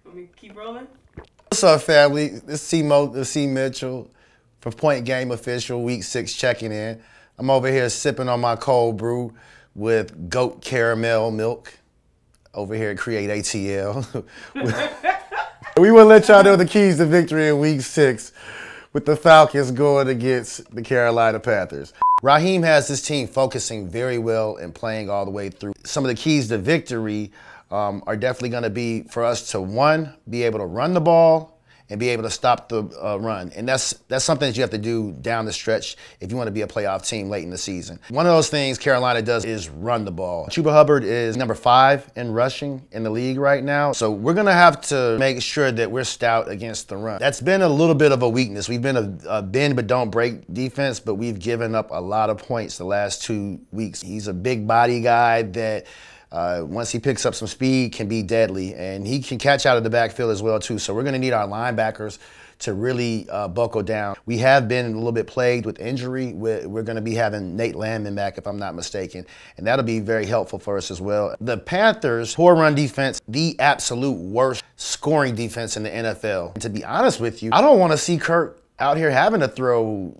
Let me keep rolling. What's up, family? This is C. Mitchell for Point Game Official, Week 6 checking in. I'm over here sipping on my cold brew with goat caramel milk over here at Create ATL. We want to let y'all know the keys to victory in Week 6 with the Falcons going against the Carolina Panthers. Raheem has his team focusing very well and playing all the way through. Some of the keys to victory are definitely going to be for us to, one, be able to run the ball and be able to stop the run. And that's something that you have to do down the stretch if you want to be a playoff team late in the season. One of those things Carolina does is run the ball. Chuba Hubbard is number 5 in rushing in the league right now. So we're going to have to make sure that we're stout against the run. That's been a little bit of a weakness. We've been a bend but don't break defense, but we've given up a lot of points the last 2 weeks. He's a big body guy that once he picks up some speed, can be deadly, and he can catch out of the backfield as well too. So we're going to need our linebackers to really buckle down. We have been a little bit plagued with injury. We're going to be having Nate Landman back, if I'm not mistaken, and that'll be very helpful for us as well. The Panthers, poor run defense, the absolute worst scoring defense in the NFL. And to be honest with you, I don't want to see Kirk out here having to throw,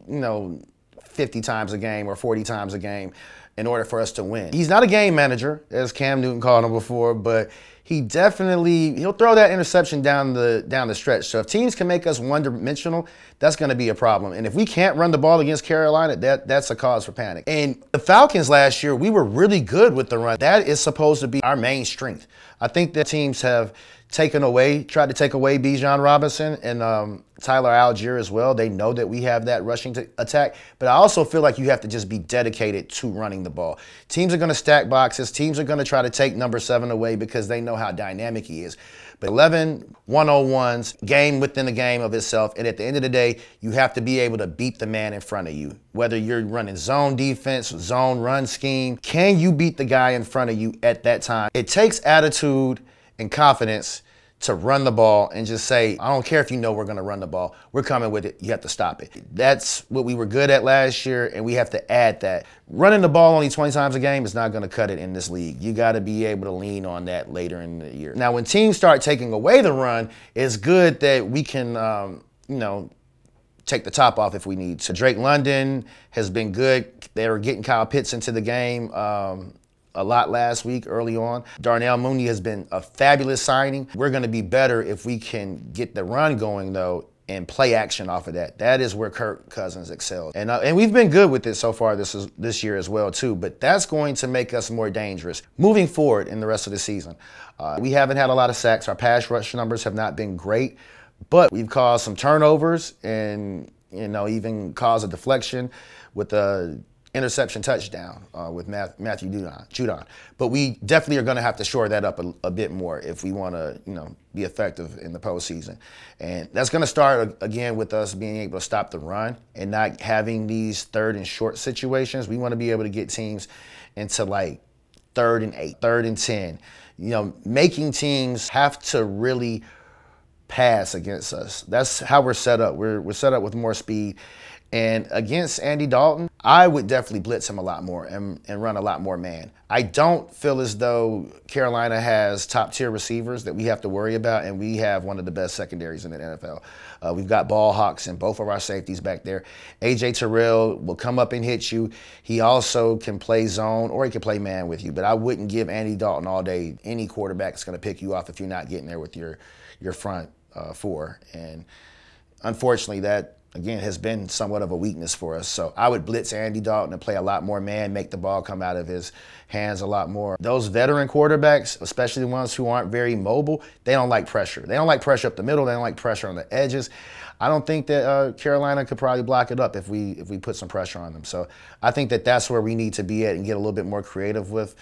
50 times a game or 40 times a game in order for us to win. He's not a game manager, as Cam Newton called him before, but he'll throw that interception down the stretch. So if teams can make us one-dimensional, that's going to be a problem. And if we can't run the ball against Carolina, that's a cause for panic. And the Falcons last year, we were really good with the run. That is supposed to be our main strength. I think that teams have tried to take away Bijan Robinson and Tyler Algier as well. They know that we have that rushing attack, but I also feel like you have to just be dedicated to running the ball. Teams are going to stack boxes. Teams are going to try to take number 7 away because they know how dynamic he is. But 11 101s, game within a game of itself, and at the end of the day, you have to be able to beat the man in front of you. Whether you're running zone defense, zone run scheme, can you beat the guy in front of you at that time? It takes attitude and confidence to run the ball and just say, I don't care if you know we're going to run the ball. We're coming with it. You have to stop it. That's what we were good at last year, and we have to add that. Running the ball only 20 times a game is not going to cut it in this league. You got to be able to lean on that later in the year. Now, when teams start taking away the run, it's good that we can, take the top off if we need to. Drake London has been good. They were getting Kyle Pitts into the game a lot last week early on. Darnell Mooney has been a fabulous signing. We're going to be better if we can get the run going, though, and play action off of that. That is where Kirk Cousins excels. And we've been good with it so far this year as well, too, but that's going to make us more dangerous moving forward in the rest of the season. We haven't had a lot of sacks. Our pass rush numbers have not been great, but we've caused some turnovers and, even caused a deflection with a interception touchdown with Matthew Judon. But we definitely are going to have to shore that up a bit more if we want to, be effective in the postseason. And that's going to start, again, with us being able to stop the run and not having these 3rd and short situations. We want to be able to get teams into, 3rd and 8, 3rd and 10. Making teams have to really pass against us. That's how we're set up. We're set up with more speed. And against Andy Dalton, I would definitely blitz him a lot more and run a lot more man. I don't feel as though Carolina has top-tier receivers that we have to worry about, and we have one of the best secondaries in the NFL. We've got ball hawks and both of our safeties back there. A.J. Terrell will come up and hit you. He also can play zone or he can play man with you, but I wouldn't give Andy Dalton all day. Any quarterback is going to pick you off if you're not getting there with your front 4. And unfortunately, that, again, has been somewhat of a weakness for us. So I would blitz Andy Dalton and play a lot more man, make the ball come out of his hands a lot more. Those veteran quarterbacks, especially the ones who aren't very mobile, they don't like pressure. They don't like pressure up the middle. They don't like pressure on the edges. I don't think that Carolina could probably block it up if we put some pressure on them. So I think that that's where we need to be at and get a little bit more creative with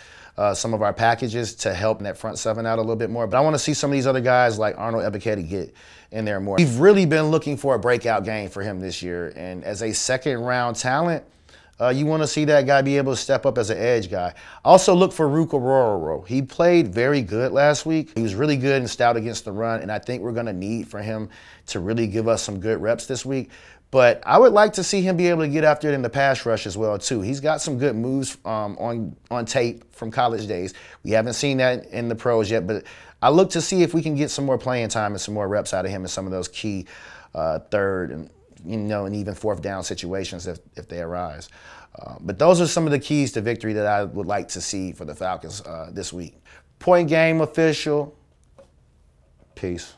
some of our packages to help that front 7 out a little bit more. But I want to see some of these other guys like Arnold Ebiketie get in there more. We've really been looking for a breakout game for him this year. And as a 2nd-round talent, you want to see that guy be able to step up as an edge guy. Also look for Rook Ororo. He played very good last week. He was really good and stout against the run, and I think we're going to need for him to really give us some good reps this week. But I would like to see him be able to get after it in the pass rush as well, too. He's got some good moves on tape from college days. We haven't seen that in the pros yet, but I look to see if we can get some more playing time and some more reps out of him in some of those key third and and even fourth down situations if they arise. But those are some of the keys to victory that I would like to see for the Falcons this week. Point game official. Peace.